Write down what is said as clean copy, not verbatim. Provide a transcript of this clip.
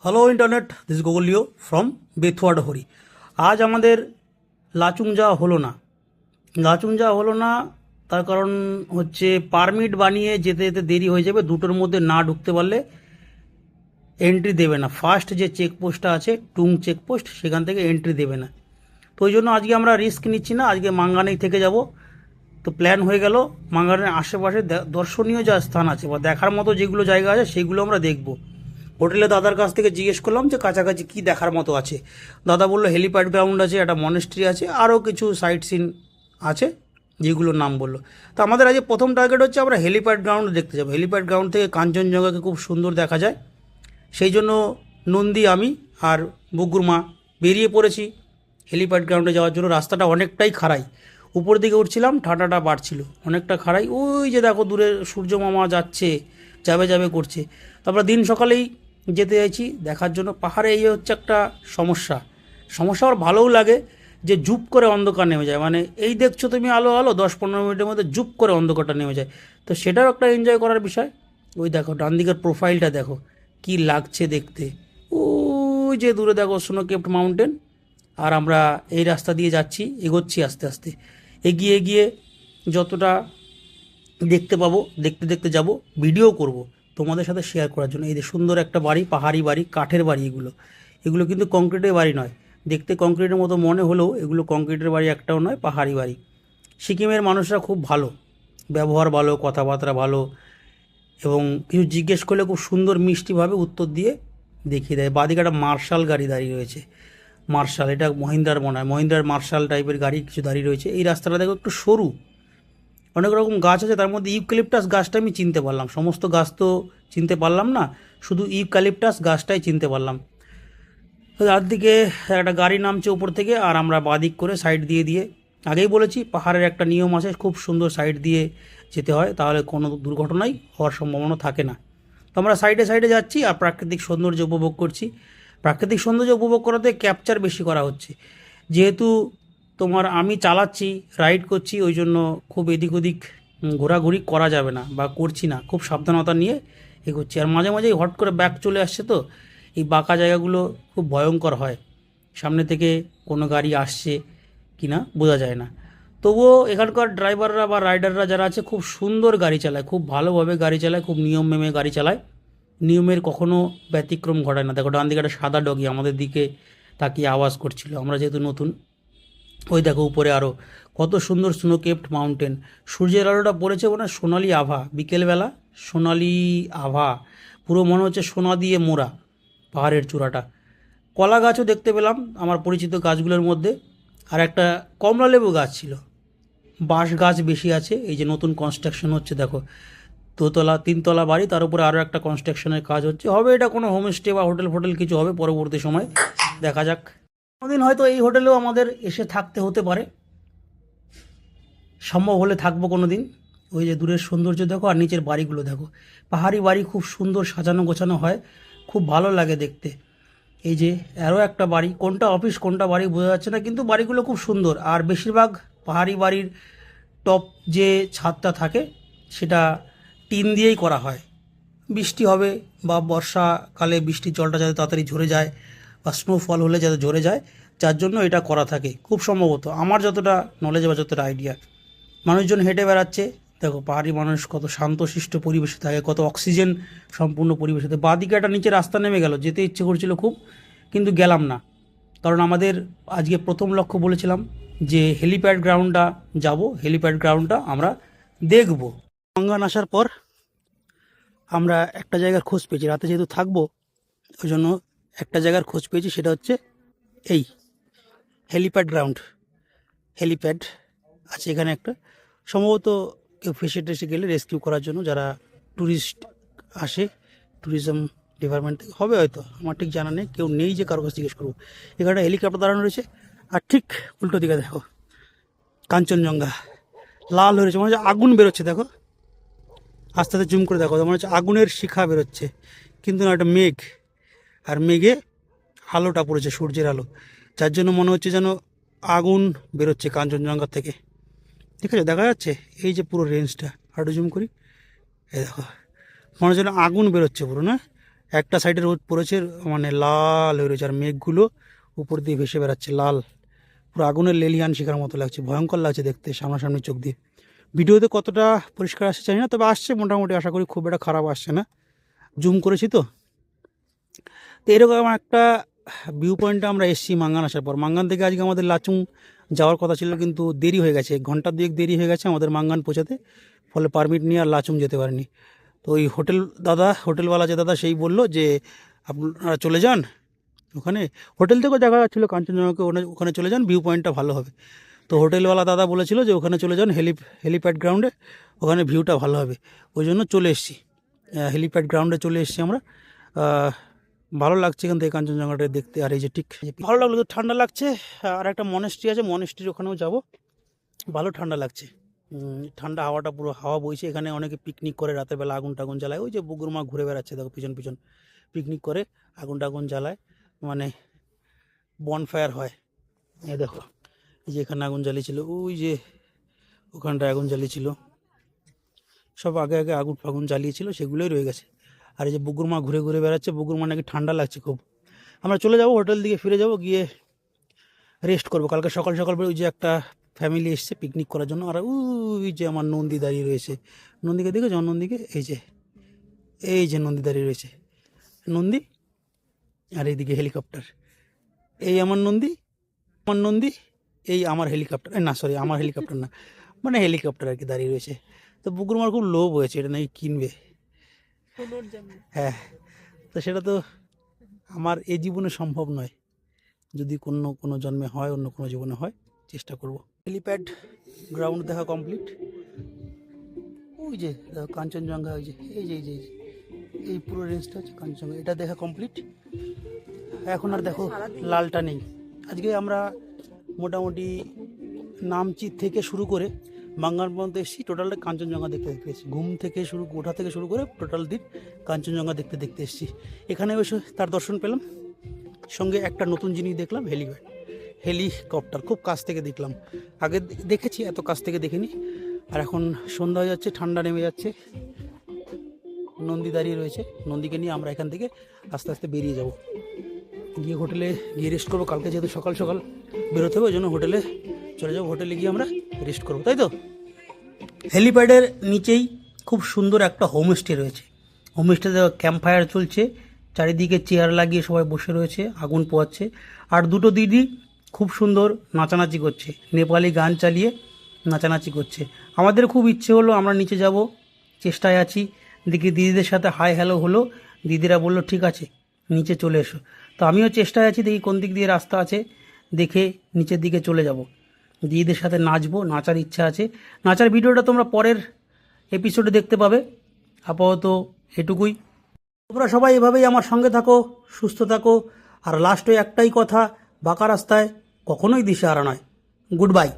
Hello internet, this গোগলিও from Bethuadahari. আজ আমাদের লাচুং যাওয়া হলো না। তার কারণ হচ্ছে পারমিট বানিয়ে যেতে যেতে দেরি হয়ে যাবে। দুটোর মধ্যে না ঢুকতে পারলে এন্ট্রি দেবে না। ফার্স্ট যে চেকপোস্টটা আছে টুং চেকপোস্ট, সেখান থেকে এন্ট্রি দেবে না। তো ওই জন্য আজকে আমরা রিস্ক নিচ্ছি না, আজকে মাঙ্গানেই থেকে যাব। তো প্ল্যান হয়ে গেল, মাঙ্গানের আশেপাশে দর্শনীয় যা স্থান আছে বা দেখার মতো যেগুলো জায়গা আছে সেগুলো আমরা দেখব। হোটেলে দাদার কাছ থেকে জিজ্ঞেস করলাম যে কাছাকাছি কী দেখার মতো আছে। দাদা বললো হেলিপ্যাড গ্রাউন্ড আছে, একটা মনেস্ট্রি আছে, আরও কিছু সাইট সিন আছে যেগুলোর নাম বললো। তো আমাদের আজকে প্রথম টার্গেট হচ্ছে আমরা হেলিপ্যাড গ্রাউন্ড দেখতে যাবো। হেলিপ্যাড গ্রাউন্ড থেকে কাঞ্চনজঙ্ঘাকে খুব সুন্দর দেখা যায়। সেই জন্য নন্দী, আমি আর বুগুর মা বেরিয়ে পড়েছি হেলিপ্যাড গ্রাউন্ডে যাওয়ার জন্য। রাস্তাটা অনেকটাই খাড়াই, উপর দিকে উঠছিলাম, ঠান্ডাটা বাড়ছিল, অনেকটা খাড়াই। ওই যে দেখো দূরে সূর্য মামা যাচ্ছে, যাবে যাবে করছে। তারপরে দিন সকালেই যেতে চাইছি দেখার জন্য পাহাড়ে। এই হচ্ছে একটা সমস্যা। আমার ভালোও লাগে যে জুপ করে অন্ধকার নেমে যায়, মানে এই দেখছো তুমি আলো আলো, 10-15 মিনিটের মধ্যে জুপ করে অন্ধকারটা নেমে যায়। তো সেটাও একটা এনজয় করার বিষয়। ওই দেখো ডান দিকের প্রোফাইলটা দেখো কি লাগছে দেখতে। ওই যে দূরে দেখো স্নো কেপ্ট মাউন্টেন। আর আমরা এই রাস্তা দিয়ে যাচ্ছি, এগোচ্ছি আস্তে আস্তে। এগিয়ে এগিয়ে যতটা দেখতে পাবো দেখতে দেখতে যাব, ভিডিও করব তোমাদের সাথে শেয়ার করার জন্য। এই যে সুন্দর একটা বাড়ি, পাহাড়ি বাড়ি, কাঠের বাড়ি। এগুলো কিন্তু কংক্রিটের বাড়ি নয়। দেখতে কংক্রিটের মতো মনে হলেও এগুলো কংক্রিটের বাড়ি একটাও নয়, পাহাড়ি বাড়ি। সিকিমের মানুষরা খুব ভালো, ব্যবহার ভালো, কথাবার্তা ভালো, এবং কিছু জিজ্ঞেস করলে খুব সুন্দর মিষ্টিভাবে উত্তর দিয়ে দেখিয়ে দেয়। বাদিকে একটা মার্শাল গাড়ি দাঁড়িয়ে রয়েছে। মার্শাল, এটা মহিন্দ্রার মনে হয়, মহিন্দ্রার মার্শাল টাইপের গাড়ি কিছু দাঁড়িয়ে রয়েছে। এই রাস্তাটা দেখো একটু সরু, অনেক রকম গাছ আছে, তার মধ্যে ইউক্যালিপটাস গাছটা আমি চিনতে পারলাম। সমস্ত গাছ তো চিনতে পারলাম না, শুধু ইউক্যালিপটাস গাছটাই চিনতে পারলাম। তো তার দিকে একটা গাড়ি নামছে উপর থেকে, আর আমরা বাদিক করে সাইড দিয়ে দিয়ে, আগেই বলেছি পাহাড়ের একটা নিয়ম আছে, খুব সুন্দর সাইড দিয়ে যেতে হয়, তাহলে কোনো দুর্ঘটনাই হওয়ার সম্ভাবনা থাকে না। তো আমরা সাইডে সাইডে যাচ্ছি আর প্রাকৃতিক সৌন্দর্য উপভোগ করছি। প্রাকৃতিক সৌন্দর্য উপভোগ করাতে ক্যাপচার বেশি করা হচ্ছে, যেহেতু তোমার আমি চালাচ্ছি, রাইড করছি, ওই জন্য খুব এদিক ওদিক ঘোরাঘুরি করা যাবে না বা করছি না, খুব সাবধানতা নিয়ে এগোচ্ছি। আর মাঝে মাঝেই হট করে ব্যাক চলে আসছে, তো এই বাঁকা জায়গাগুলো খুব ভয়ঙ্কর হয়, সামনে থেকে কোনো গাড়ি আসছে কি না বোঝা যায় না। তবুও এখানকার ড্রাইভাররা বা রাইডাররা যারা আছে খুব সুন্দর গাড়ি চালায়, খুব ভালোভাবে গাড়ি চালায়, খুব নিয়ম মেনে গাড়ি চালায়, নিয়মের কখনো ব্যতিক্রম ঘটায় না। দেখো ডান দিকে একটা সাদা ডগি আমাদের দিকে তাকিয়ে আওয়াজ করছিল, আমরা যেহেতু নতুন। ওই দেখো উপরে আরও কত সুন্দর স্নো কেপ্ট মাউন্টেন। সূর্যের আলোটা পড়েছে মানে সোনালি আভা, বিকেলবেলা সোনালি আভা, পুরো মনে হচ্ছে সোনা দিয়ে মোড়া পাহাড়ের চূড়াটা। কলা গাছও দেখতে পেলাম আমার পরিচিত গাছগুলোর মধ্যে, আর একটা কমলা লেবু গাছ ছিল। বাঁশ গাছ বেশি আছে। এই যে নতুন কনস্ট্রাকশন হচ্ছে দেখো, দোতলা 3তলা বাড়ি, তার উপরে আরও একটা কনস্ট্রাকশনের কাজ হচ্ছে। হবে এটা কোনো হোমস্টে বা হোটেল ফোটেল কিছু হবে পরবর্তী সময়, দেখা যাক। কোনোদিন হয়তো এই হোটেলেও আমাদের এসে থাকতে হতে পারে, সম্ভব হলে থাকবো কোনো দিন। ওই যে দূরের সৌন্দর্য দেখো আর নিচের বাড়িগুলো দেখো, পাহাড়ি বাড়ি খুব সুন্দর সাজানো গোছানো হয়, খুব ভালো লাগে দেখতে। এই যে আরও একটা বাড়ি, কোনটা অফিস কোনটা বাড়ি বোঝা যাচ্ছে না, কিন্তু বাড়িগুলো খুব সুন্দর। আর বেশিরভাগ পাহাড়ি বাড়ির টপ যে ছাদটা থাকে সেটা টিন দিয়েই করা হয়। বৃষ্টি হবে বা বর্ষাকালে বৃষ্টির জলটা যাতে তাড়াতাড়ি ঝরে যায়, বা স্নোফল হলে যাতে ঝরে যায়, যার জন্য এটা করা থাকে খুব সম্ভবত, আমার যতটা নলেজ বা যতটা আইডিয়া। মানুষজন হেঁটে বেড়াচ্ছে দেখো, পাহাড়ি মানুষ কত শান্তশিষ্ট পরিবেশে থাকে, কত অক্সিজেন সম্পূর্ণ পরিবেশে থাকে। বাঁদিকে একটা নিচে রাস্তা নেমে গেল, যেতে ইচ্ছে করছিল খুব, কিন্তু গেলাম না, কারণ আমাদের আজকে প্রথম লক্ষ্য বলেছিলাম যে হেলিপ্যাড গ্রাউন্ডটা যাব, হেলিপ্যাড গ্রাউন্ডটা আমরা দেখব। গঙ্গান আসার পর আমরা একটা জায়গার খোঁজ পেয়েছি, রাতে যেহেতু থাকবো ওই জন্য একটা জায়গার খোঁজ পেয়েছি, সেটা হচ্ছে এই হেলিপ্যাড গ্রাউন্ড। হেলিপ্যাড আছে এখানে একটা, সম্ভবত কেউ ফেসে টেসে গেলে রেস্কিউ করার জন্য, যারা ট্যুরিস্ট আসে, ট্যুরিজম ডিপার্টমেন্ট থেকে হবে হয়তো, আমার ঠিক জানা নেই, কেউ নেই যে কারো কাছে জিজ্ঞেস করবো। এখানে হেলিকপ্টার দাঁড়ানো রয়েছে, আর ঠিক উল্টো দিকে দেখো কাঞ্চনজঙ্ঘা লাল হয়ে রয়েছে, মনে হচ্ছে আগুন বেরোচ্ছে। দেখো আস্তে আস্তে জুম করে দেখো, মনে হচ্ছে আগুনের শিখা বেরোচ্ছে, কিন্তু না, একটা মেঘ, আর মেঘে আলোটা পড়েছে সূর্যের আলো, যার জন্য মনে হচ্ছে যেন আগুন বেরোচ্ছে কাঞ্চনজঙ্ঘা থেকে। ঠিক আছে, দেখা যাচ্ছে এই যে পুরো রেঞ্জটা, আরও জুম করি, এই দেখো মনে হচ্ছে যেন আগুন বেরোচ্ছে পুরো, না একটা সাইডে রোদ পড়েছে, মানে লাল হয়ে রয়েছে, আর মেঘগুলো উপর দিয়ে ভেসে বেড়াচ্ছে লাল, পুরো আগুনের লেলিয়ান শিখার মতো লাগছে, ভয়ঙ্কর লাগছে দেখতে সামনাসামনি চোখ দিয়ে। ভিডিওতে কতটা পরিষ্কার আসছে জানি না, তবে আসছে মোটামুটি, আশা করি খুব একটা খারাপ আসছে না, জুম করেছি তো। তো এরকম একটা ভিউ পয়েন্টে আমরা এসেছি মাঙ্গান আসার পর। মাঙ্গান থেকে আজকে আমাদের লাচুং যাওয়ার কথা ছিল, কিন্তু দেরি হয়ে গেছে, 1 ঘন্টা 2 দেরি হয়ে গেছে আমাদের মাঙ্গান পৌঁছাতে, ফলে পারমিট নিয়ে আর লাচুং যেতে পারিনি। তো ওই হোটেলওয়ালা যে দাদা, সেই বললো যে আপনারা চলে যান ওখানে, হোটেল থেকেও দেখা যাচ্ছিলো কাঞ্চনজঙ্ঘাকে, ওখানে চলে যান, ভিউ পয়েন্টটা ভালো হবে। তো হোটেলওয়ালা দাদা বলেছিল যে ওখানে চলে যান হেলিপ্যাড গ্রাউন্ডে, ওখানে ভিউটা ভালো হবে, ওই জন্য চলে এসেছি, হেলিপ্যাড গ্রাউন্ডে চলে এসেছি আমরা। ভালো লাগছে এখান থেকে কাঞ্চনজঙ্ঘাটা দেখতে। আর এই যে ঠিক ভালো লাগলো, তো ঠান্ডা লাগছে। আর একটা মনেস্ট্রি আছে, মনেস্ট্রির ওখানেও যাব, ভালো ঠান্ডা লাগছে। ঠান্ডা হাওয়াটা, পুরো হাওয়া বইছে। এখানে অনেকে পিকনিক করে রাতের বেলা, আগুন টাগুন জ্বালায়, ওই যে বুগুর মা ঘুরে বেড়াচ্ছে দেখো পিছন পিছন, পিকনিক করে আগুন টাগুন জ্বালায়, মানে বনফায়ার হয়। এই দেখো, এই যে এখানে আগুন জ্বালিয়েছিল, ওই যে ওখানটায় আগুন জ্বালিয়েছিল, সব আগে আগে আগুন ফাগুন জ্বালিয়েছিল, সেগুলোই রয়ে গেছে। আর এই যে বুগুর মা ঘুরে ঘুরে বেড়াচ্ছে, বুগুর মা নাকি ঠান্ডা লাগছে খুব। আমরা চলে যাব হোটেল দিকে, ফিরে যাব, গিয়ে রেস্ট করবো। কালকে সকাল সকাল ওই যে একটা ফ্যামিলি এসছে পিকনিক করার জন্য, আর ওই যে আমার নন্দী দাঁড়িয়ে রয়েছে, নন্দীকে দেখেছো? নন্দীকে, এই যে নন্দী দাঁড়িয়ে রয়েছে, নন্দী। আর এইদিকে হেলিকপ্টার, এই আমার নন্দী, এই আমার হেলিকপ্টার, না সরি আমার হেলিকপ্টার না, মানে হেলিকপ্টার আর কি দাঁড়িয়ে রয়েছে। তো বুকুর মার খুব লোভ হয়েছে, এটা নাকি কিনবে। হ্যাঁ, তো সেটা তো আমার এই জীবনে সম্ভব নয়, যদি কোনো জন্মে হয়, অন্য কোনো জীবনে হয়, চেষ্টা করব। হেলিপ্যাড গ্রাউন্ড দেখা কমপ্লিট, ওই যে দেখো কাঞ্চনজঙ্ঘা, ওই যে এই পুরো রেঞ্জটা হচ্ছে কাঞ্চনজঙ্ঘা, এটা দেখা কমপ্লিট। এখন আর দেখো লালটা নেই। আজকে আমরা মোটামুটি নামচি থেকে শুরু করে মাঙ্গান পর্যন্ত এসেছি, টোটালটা কাঞ্চনজঙ্ঘা দেখতে এসেছি। ঘুম থেকে ওঠা থেকে শুরু করে টোটাল দিন কাঞ্চনজঙ্ঘা দেখতে এসেছি। এখানে এসে তার দর্শন পেলাম, সঙ্গে একটা নতুন জিনিস দেখলাম, হেলিকপ্টার খুব কাছ থেকে দেখলাম। আগে দেখেছি, এত কাছ থেকে দেখিনি। আর এখন সন্ধ্যা হয়ে যাচ্ছে, ঠান্ডা নেমে যাচ্ছে, নন্দী দাঁড়িয়ে রয়েছে, নন্দীকে নিয়ে আমরা এখান থেকে আস্তে আস্তে বেরিয়ে যাব, গিয়ে হোটেলে গিয়ে রেস্ট করবো। কালকে যেহেতু সকাল সকাল বেরোতে হবে, ওই জন্য হোটেলে চলে যাবো, হোটেলে গিয়ে আমরা রেস্ট করবো, তাই তো। হেলিপ্যাডের নিচেই খুব সুন্দর একটা হোমস্টে রয়েছে, হোমস্টেতে ক্যাম্প ফায়ার চলছে, চারিদিকে চেয়ার লাগিয়ে সবাই বসে রয়েছে, আগুন পোয়াচ্ছে। আর দুটো দিদি খুব সুন্দর নাচানাচি করছে, নেপালি গান চালিয়ে নাচানাচি করছে। আমাদের খুব ইচ্ছে হলো আমরা নিচে যাব, চেষ্টায় আছি, দেখি দিদিদের সাথে হাই হ্যালো হলো, দিদিরা বললো ঠিক আছে নিচে চলে এসো। তো আমিও চেষ্টায় আছি, দেখি কোন দিক দিয়ে রাস্তা আছে, দেখে নিচের দিকে চলে যাব, দিদিদের সাথে নাচবো, নাচার ইচ্ছা আছে। নাচার ভিডিওটা তোমরা পরের এপিসোডে দেখতে পাবে। আপাতত এটুকুই। তোমরা সবাই এভাবেই আমার সঙ্গে থাকো, সুস্থ থাকো। আর লাস্টে একটাই কথা, বাঁকা রাস্তায় কখনোই দিশেহারা নয়। Good bye.